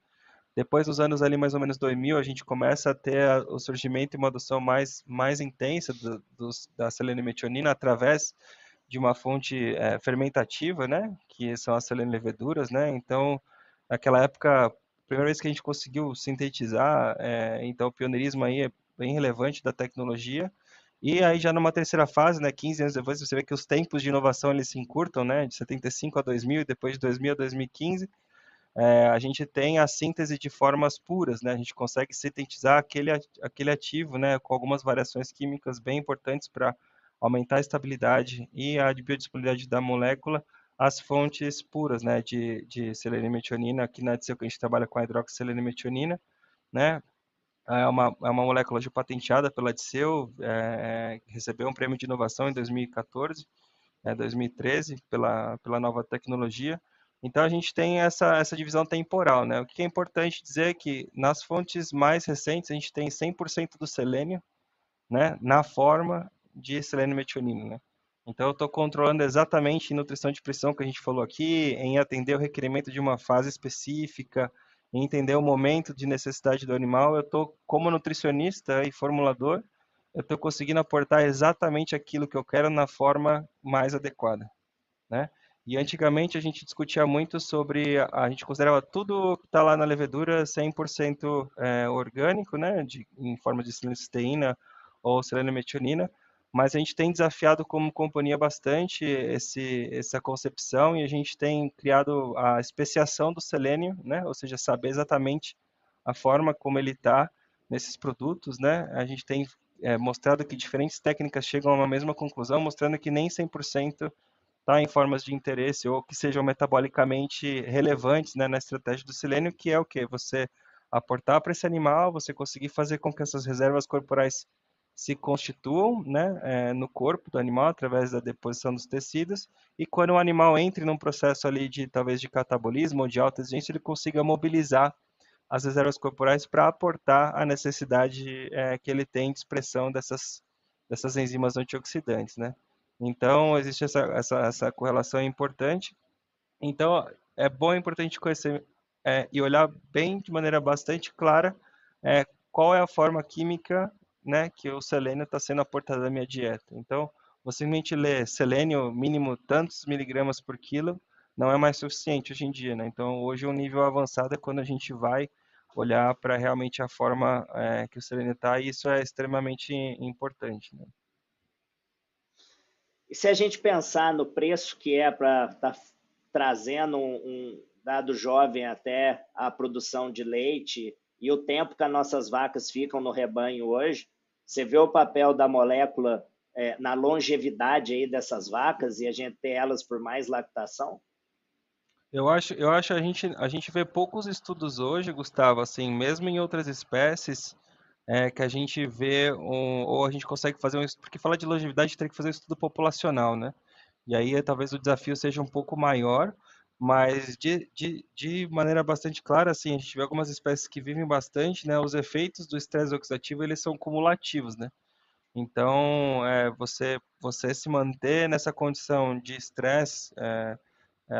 Depois, nos anos ali mais ou menos 2000, a gente começa a ter o surgimento e uma adoção mais intensa da selenometionina através de uma fonte fermentativa, né? Que são as selenoleveduras, né? Então, naquela época, a primeira vez que a gente conseguiu sintetizar, então o pioneirismo aí é bem relevante da tecnologia. E aí já numa terceira fase, né, 15 anos depois, você vê que os tempos de inovação eles se encurtam, né, de 75 a 2000 e depois de 2000 a 2015, a gente tem a síntese de formas puras, né, a gente consegue sintetizar aquele ativo, né, com algumas variações químicas bem importantes para aumentar a estabilidade e a biodisponibilidade da molécula, as fontes puras, né, de selenimetionina. Aqui na Adseu que a gente trabalha com a hidroxselenimetionina, né, é uma molécula já patenteada pela Adseu, recebeu um prêmio de inovação em 2014, 2013, pela nova tecnologia. Então, a gente tem essa divisão temporal, né? O que é importante dizer é que nas fontes mais recentes, a gente tem 100% do selênio, né, na forma de selênio metionino, né? Então, eu estou controlando exatamente em nutrição de precisão que a gente falou aqui, em atender o requerimento de uma fase específica, em entender o momento de necessidade do animal. Eu estou, como nutricionista e formulador, eu estou conseguindo aportar exatamente aquilo que eu quero na forma mais adequada, né? E antigamente a gente discutia muito sobre, a gente considerava tudo que está lá na levedura 100% orgânico, né, em forma de silicisteína ou selenometionina, mas a gente tem desafiado como companhia bastante essa concepção e a gente tem criado a especiação do selênio, né, ou seja, saber exatamente a forma como ele está nesses produtos, né. A gente tem mostrado que diferentes técnicas chegam a uma mesma conclusão, mostrando que nem 100% tá, em formas de interesse ou que sejam metabolicamente relevantes, né, na estratégia do selênio, que é o quê? Você aportar para esse animal, você conseguir fazer com que essas reservas corporais se constituam, né, no corpo do animal através da deposição dos tecidos, e quando o animal entre num processo ali de talvez de catabolismo ou de alta exigência, ele consiga mobilizar as reservas corporais para aportar a necessidade que ele tem de expressão dessas enzimas antioxidantes, né? Então, existe essa correlação importante. Então, é bom e importante conhecer e olhar bem, de maneira bastante clara, qual é a forma química, né, que o selênio está sendo aportado na minha dieta. Então, você simplesmente ler selênio mínimo tantos miligramas por quilo não é mais suficiente hoje em dia, né? Então, hoje um nível avançado é quando a gente vai olhar para realmente a forma que o selênio está, e isso é extremamente importante, né? E se a gente pensar no preço que é para estar trazendo um dado jovem até a produção de leite e o tempo que as nossas vacas ficam no rebanho hoje, você vê o papel da molécula na longevidade aí dessas vacas e a gente ter elas por mais lactação? Eu acho a gente vê poucos estudos hoje, Gustavo, assim, mesmo em outras espécies, que a gente vê ou a gente consegue fazer um estudo, porque falar de longevidade a gente teria que fazer um estudo populacional, né? E aí talvez o desafio seja um pouco maior, mas de maneira bastante clara, assim, a gente vê algumas espécies que vivem bastante, né? Os efeitos do estresse oxidativo, eles são cumulativos, né? Então, você se manter nessa condição de estresse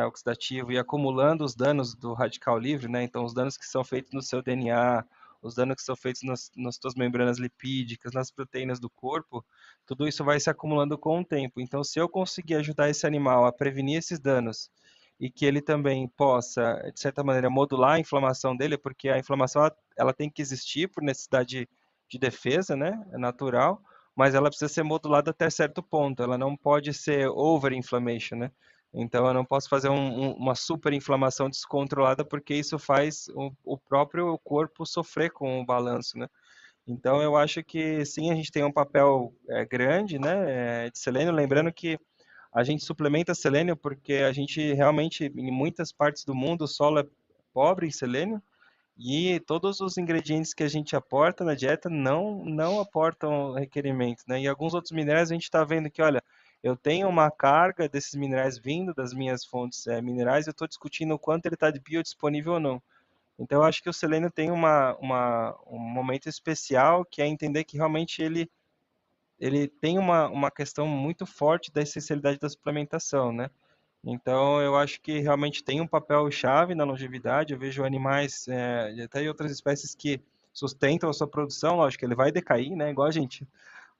oxidativo e acumulando os danos do radical livre, né? Então, os danos que são feitos no seu DNA, os danos que são feitos nas suas membranas lipídicas, nas proteínas do corpo, tudo isso vai se acumulando com o tempo. Então, se eu conseguir ajudar esse animal a prevenir esses danos e que ele também possa, de certa maneira, modular a inflamação dele, porque a inflamação ela tem que existir por necessidade de defesa, né? É natural, mas ela precisa ser modulada até certo ponto. Ela não pode ser over-inflammation, né? Então, eu não posso fazer uma super inflamação descontrolada, porque isso faz o próprio corpo sofrer com o balanço, né? Então, eu acho que sim, a gente tem um papel grande, né, de selênio. Lembrando que a gente suplementa selênio porque a gente realmente, em muitas partes do mundo, o solo é pobre em selênio e todos os ingredientes que a gente aporta na dieta não aportam requerimento, né? E alguns outros minerais a gente está vendo que, olha, eu tenho uma carga desses minerais vindo das minhas fontes minerais, eu estou discutindo o quanto ele está biodisponível ou não. Então, eu acho que o selênio tem um momento especial, que é entender que realmente ele tem uma questão muito forte da essencialidade da suplementação, né? Então, eu acho que realmente tem um papel chave na longevidade. Eu vejo animais, até outras espécies que sustentam a sua produção, lógico, ele vai decair, né? Igual a gente.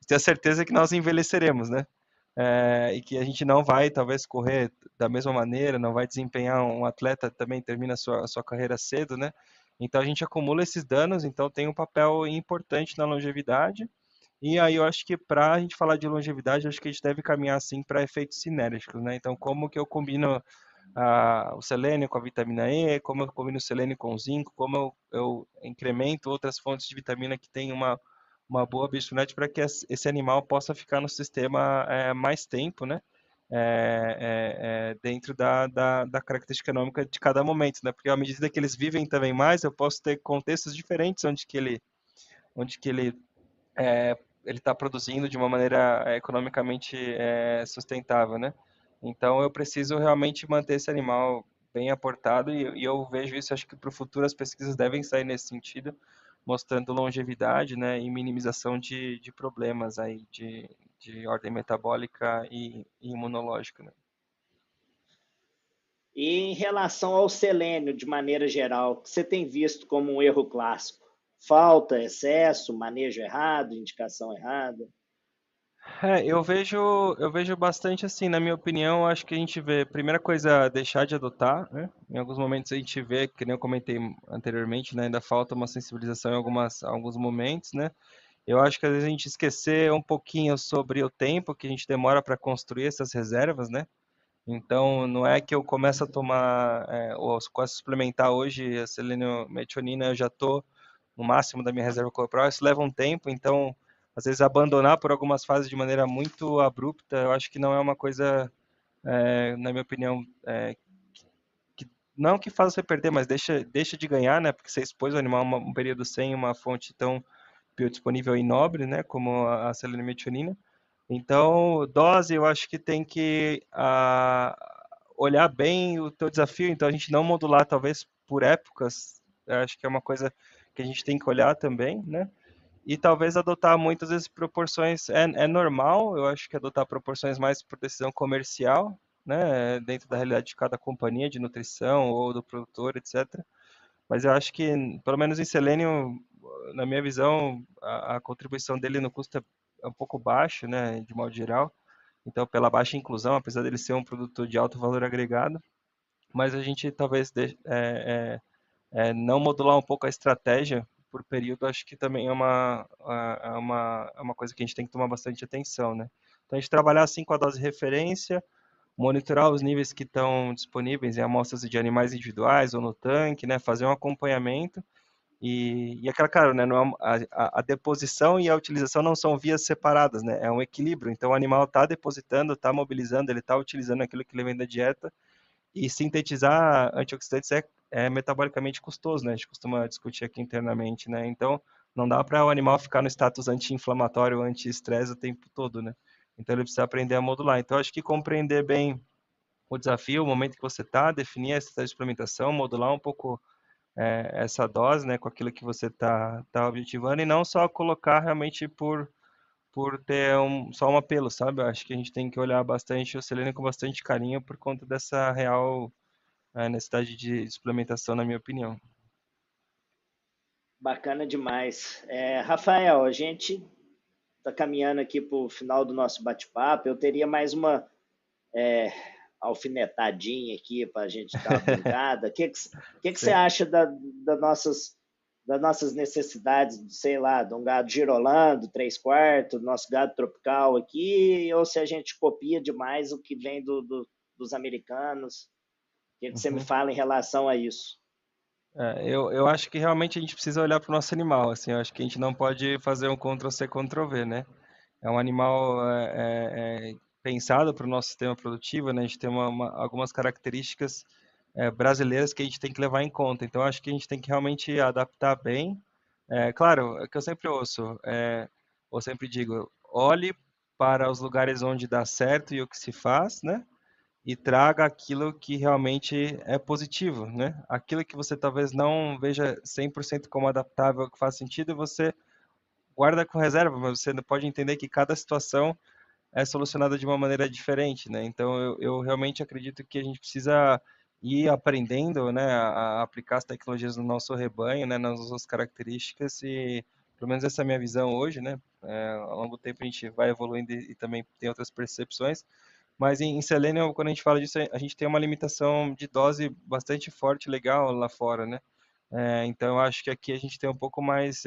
Ter a certeza que nós envelheceremos, né? E que a gente não vai, talvez, correr da mesma maneira, não vai desempenhar um atleta também termina a sua carreira cedo, né? Então a gente acumula esses danos, então tem um papel importante na longevidade. E aí eu acho que para a gente falar de longevidade, eu acho que a gente deve caminhar assim para efeitos sinérgicos, né? Então como que eu combino o selênio com a vitamina E, como eu combino o selênio com o zinco, como eu incremento outras fontes de vitamina que têm uma boa biostimulante para que esse animal possa ficar no sistema mais tempo, né? Dentro da característica econômica de cada momento, né? Porque à medida que eles vivem também mais, eu posso ter contextos diferentes onde que ele está produzindo de uma maneira economicamente sustentável, né? Então eu preciso realmente manter esse animal bem aportado e eu vejo isso, acho que para o futuro as pesquisas devem sair nesse sentido, mostrando longevidade, né, e minimização de problemas aí de ordem metabólica e imunológica, né? E em relação ao selênio, de maneira geral, que você tem visto como um erro clássico? Falta, excesso, manejo errado, indicação errada? Eu vejo bastante assim, na minha opinião, acho que a gente vê, primeira coisa, deixar de adotar, né? Em alguns momentos a gente vê, que nem eu comentei anteriormente, né? Ainda falta uma sensibilização em alguns momentos, né? Eu acho que às vezes a gente esquecer um pouquinho sobre o tempo que a gente demora para construir essas reservas, né? Então, não é que eu começo a tomar, ou quase suplementar hoje a selênio-metionina, eu já estou no máximo da minha reserva corporal, isso leva um tempo, então, às vezes, abandonar por algumas fases de maneira muito abrupta, eu acho que não é uma coisa, na minha opinião, que, não que faça você perder, mas deixa de ganhar, né? Porque você expôs o animal um período sem uma fonte tão biodisponível e nobre, né? Como a selenometionina. Então, dose, eu acho que tem que olhar bem o teu desafio. Então, a gente não modular, talvez, por épocas, eu acho que é uma coisa que a gente tem que olhar também, né? E talvez adotar muitas vezes proporções, é normal, eu acho que adotar proporções mais por decisão comercial, né? Dentro da realidade de cada companhia de nutrição ou do produtor, etc. Mas eu acho que, pelo menos em selênio, na minha visão, a contribuição dele no custo é um pouco baixo, né, de modo geral. Então, pela baixa inclusão, apesar dele ser um produto de alto valor agregado, mas a gente talvez não modular um pouco a estratégia por período, acho que também é uma coisa que a gente tem que tomar bastante atenção, né? Então, a gente trabalhar assim com a dose de referência, monitorar os níveis que estão disponíveis em amostras de animais individuais ou no tanque, né? Fazer um acompanhamento e aquela, cara, né? Não é, a deposição e a utilização não são vias separadas, né? É um equilíbrio. Então, o animal está depositando, está mobilizando, ele está utilizando aquilo que ele vem da dieta e sintetizar antioxidantes é metabolicamente custoso, né? A gente costuma discutir aqui internamente, né? Então, não dá para o animal ficar no status anti-inflamatório, anti-estresse o tempo todo, né? Então, ele precisa aprender a modular. Então, acho que compreender bem o desafio, o momento que você está, definir a estratégia de suplementação, modular um pouco essa dose, né, com aquilo que você tá objetivando e não só colocar realmente por ter só um apelo, sabe? Eu acho que a gente tem que olhar bastante o selênio com bastante carinho por conta dessa real necessidade de suplementação, na minha opinião. Bacana demais. Rafael, a gente está caminhando aqui para o final do nosso bate-papo. Eu teria mais alfinetadinha aqui para a gente dar uma brincada. O que você Sim. acha das nossas necessidades, sei lá, de um gado girolando, 3/4, nosso gado tropical aqui, ou se a gente copia demais o que vem dos americanos? O que você me Uhum. fala em relação a isso? Eu acho que realmente a gente precisa olhar para o nosso animal, assim, eu acho que a gente não pode fazer um Ctrl-C, Ctrl-V, né? É um animal pensado para o nosso sistema produtivo, né? A gente tem algumas características brasileiras que a gente tem que levar em conta. Então, eu acho que a gente tem que realmente adaptar bem. Claro, é que eu sempre ouço, ou sempre digo, olhe para os lugares onde dá certo e o que se faz, né? E traga aquilo que realmente é positivo, né? Aquilo que você talvez não veja 100% como adaptável, que faz sentido, você guarda com reserva, mas você pode entender que cada situação é solucionada de uma maneira diferente, né? Então, eu realmente acredito que a gente precisa ir aprendendo, né, a aplicar as tecnologias no nosso rebanho, né, nas nossas características e, pelo menos essa é a minha visão hoje, né? Ao longo do tempo a gente vai evoluindo e também tem outras percepções, mas em selênio, quando a gente fala disso, a gente tem uma limitação de dose bastante forte, legal lá fora, né? Então, eu acho que aqui a gente tem um pouco mais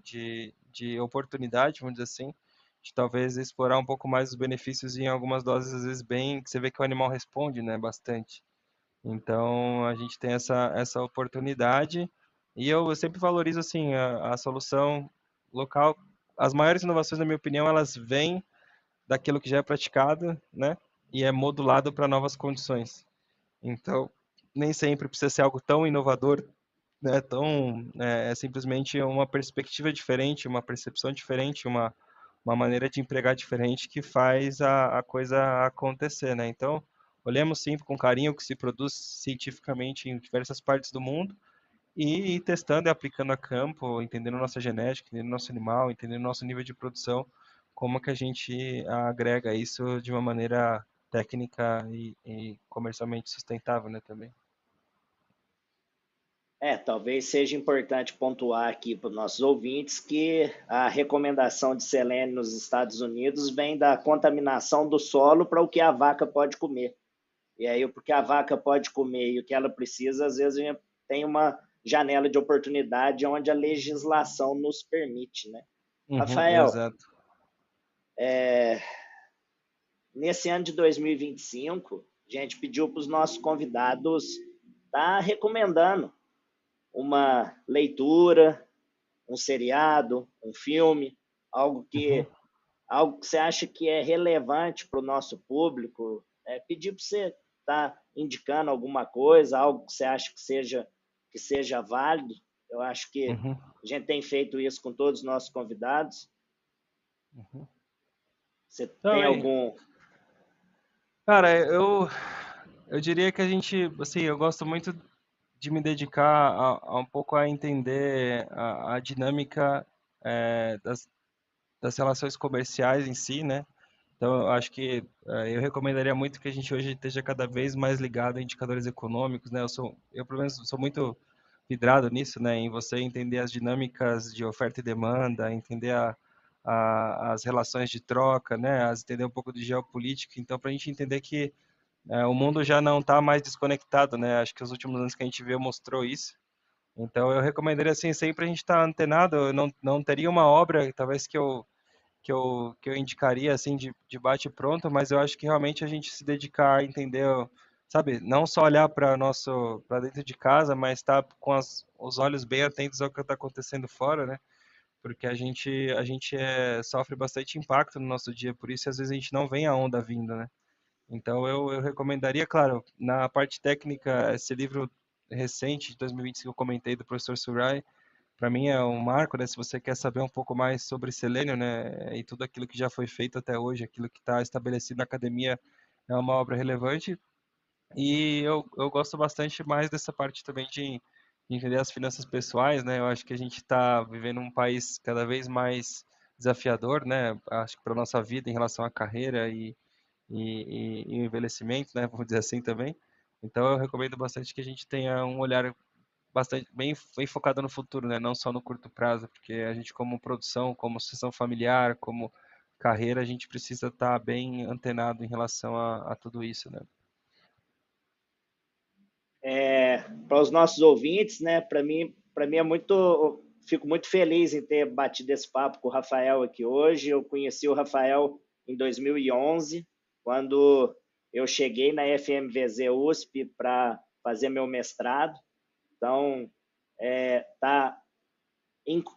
de oportunidade, vamos dizer assim, de talvez explorar um pouco mais os benefícios em algumas doses, às vezes, bem, que você vê que o animal responde, né, bastante. Então, a gente tem essa oportunidade e eu sempre valorizo, assim, a solução local. As maiores inovações, na minha opinião, elas vêm daquilo que já é praticado, né, e é modulado para novas condições. Então, nem sempre precisa ser algo tão inovador, né, tão simplesmente uma perspectiva diferente, uma percepção diferente, uma maneira de empregar diferente que faz a coisa acontecer, né? Então, olhemos sim com carinho o que se produz cientificamente em diversas partes do mundo e ir testando e aplicando a campo, entendendo nossa genética, entendendo nosso animal, entendendo nosso nível de produção, como que a gente agrega isso de uma maneira técnica e comercialmente sustentável, né, também. Talvez seja importante pontuar aqui para os nossos ouvintes que a recomendação de selênio nos Estados Unidos vem da contaminação do solo para o que a vaca pode comer. E aí, o que a vaca pode comer e o que ela precisa, às vezes a gente tem uma janela de oportunidade onde a legislação nos permite, né? Uhum, Rafael, exato. nesse ano de 2025, a gente pediu para os nossos convidados estar recomendando uma leitura, um seriado, um filme, algo Uhum. que, algo que você acha que é relevante para o nosso público. Pedir para você estar indicando alguma coisa, algo que você acha que seja válido. Eu acho que Uhum. a gente tem feito isso com todos os nossos convidados. Uhum. Você Então, tem algum... cara, eu diria que a gente, assim, eu gosto muito de me dedicar a um pouco a entender a dinâmica das relações comerciais em si, né? Então, eu acho que eu recomendaria muito que a gente hoje esteja cada vez mais ligado a indicadores econômicos, né? Eu pelo menos sou muito vidrado nisso, né? Em você entender as dinâmicas de oferta e demanda, entender as relações de troca, né? Entender um pouco de geopolítica. Então, para a gente entender que o mundo já não está mais desconectado, né? Acho que os últimos anos que a gente viu mostrou isso. Então, eu recomendaria assim sempre a gente estar antenado. Eu não teria uma obra, talvez que eu indicaria assim de bate pronto, mas eu acho que realmente a gente se dedicar a entender, sabe, não só olhar para dentro de casa, mas estar com os olhos bem atentos ao que está acontecendo fora, né? Porque a gente sofre bastante impacto no nosso dia, por isso às vezes a gente não vê a onda vindo, né? Então eu recomendaria, claro, na parte técnica, esse livro recente de 2025 que eu comentei do professor Surai, para mim é um marco, né? Se você quer saber um pouco mais sobre selênio, né, e tudo aquilo que já foi feito até hoje, aquilo que está estabelecido na academia, é uma obra relevante. E eu gosto bastante mais dessa parte também de entender as finanças pessoais, né? Eu acho que a gente está vivendo um país cada vez mais desafiador, né? Acho que para nossa vida em relação à carreira e o envelhecimento, né? Vamos dizer assim também. Então eu recomendo bastante que a gente tenha um olhar bastante bem focado no futuro, né? Não só no curto prazo, porque a gente como produção, como sucessão familiar, como carreira, a gente precisa estar bem antenado em relação a tudo isso, né? Para os nossos ouvintes, né? Para mim é muito, fico muito feliz em ter batido esse papo com o Rafael aqui hoje. Eu conheci o Rafael em 2011, quando eu cheguei na FMVZ USP para fazer meu mestrado. Então, tá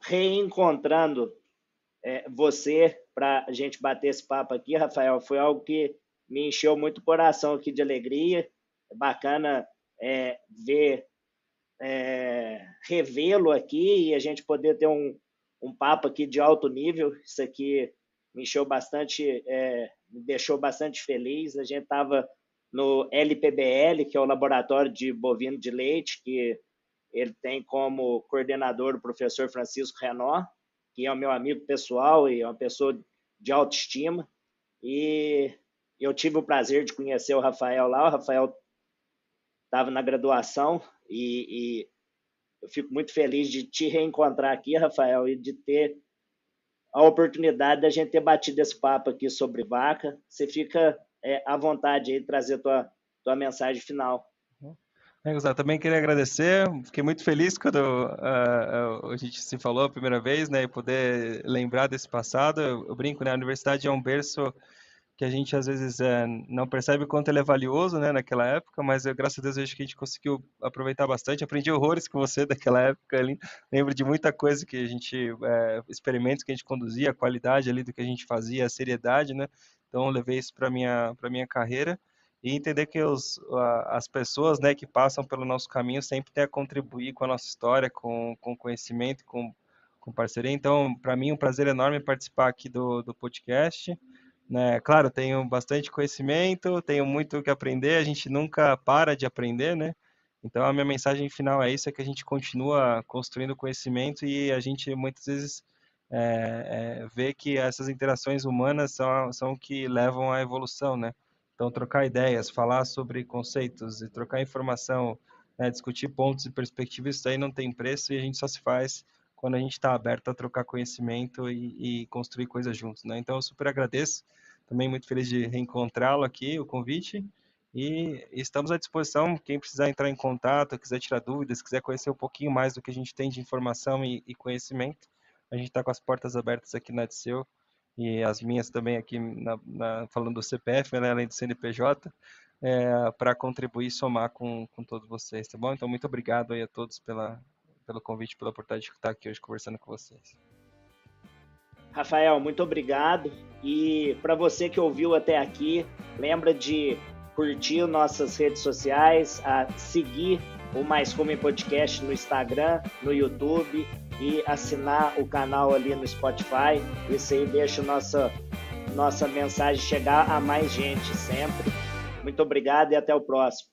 reencontrando você para a gente bater esse papo aqui, Rafael, foi algo que me encheu muito o coração aqui de alegria. É bacana ver, revê-lo aqui e a gente poder ter um papo aqui de alto nível. Isso aqui me encheu bastante, me deixou bastante feliz. A gente estava no LPBL, que é o Laboratório de Bovino de Leite, que ele tem como coordenador o professor Francisco Renó, que é o meu amigo pessoal e é uma pessoa de autoestima. E eu tive o prazer de conhecer o Rafael lá. O Rafael estava na graduação e eu fico muito feliz de te reencontrar aqui, Rafael, e de ter a oportunidade da gente ter batido esse papo aqui sobre vaca. Você fica à vontade aí de trazer tua mensagem final. Gustavo, também queria agradecer, fiquei muito feliz quando a gente se falou a primeira vez, né, e poder lembrar desse passado. Eu brinco, né, a universidade é um berço que a gente às vezes não percebe o quanto ele é valioso, né, naquela época, mas graças a Deus eu acho que a gente conseguiu aproveitar bastante. Aprendi horrores com você daquela época ali, lembro de muita coisa que a gente, experimentos que a gente conduzia, a qualidade ali do que a gente fazia, a seriedade, né, então eu levei isso para minha carreira. E entender que as pessoas, né, que passam pelo nosso caminho sempre têm a contribuir com a nossa história, com conhecimento, com parceria. Então, para mim, é um prazer enorme participar aqui do podcast. Né? Claro, tenho bastante conhecimento, tenho muito o que aprender, a gente nunca para de aprender, né? Então, a minha mensagem final é isso, é que a gente continua construindo conhecimento e a gente muitas vezes vê que essas interações humanas são o que levam à evolução, né? Então, trocar ideias, falar sobre conceitos e trocar informação, né, discutir pontos e perspectivas, isso aí não tem preço e a gente só se faz quando a gente está aberto a trocar conhecimento e construir coisas juntos, né? Então, eu super agradeço, também muito feliz de reencontrá-lo aqui, o convite, e estamos à disposição, quem precisar entrar em contato, quiser tirar dúvidas, quiser conhecer um pouquinho mais do que a gente tem de informação e conhecimento, a gente está com as portas abertas aqui na Diceu, e as minhas também aqui falando do CPF, né, além do CNPJ, para contribuir e somar com todos vocês, tá bom? Então, muito obrigado aí a todos pelo convite, pela oportunidade de estar aqui hoje conversando com vocês. Rafael, muito obrigado. E para você que ouviu até aqui, lembra de curtir nossas redes sociais, a seguir o Mais Rumen Podcast no Instagram, no YouTube e assinar o canal ali no Spotify. Isso aí deixa nossa mensagem chegar a mais gente sempre. Muito obrigado e até o próximo.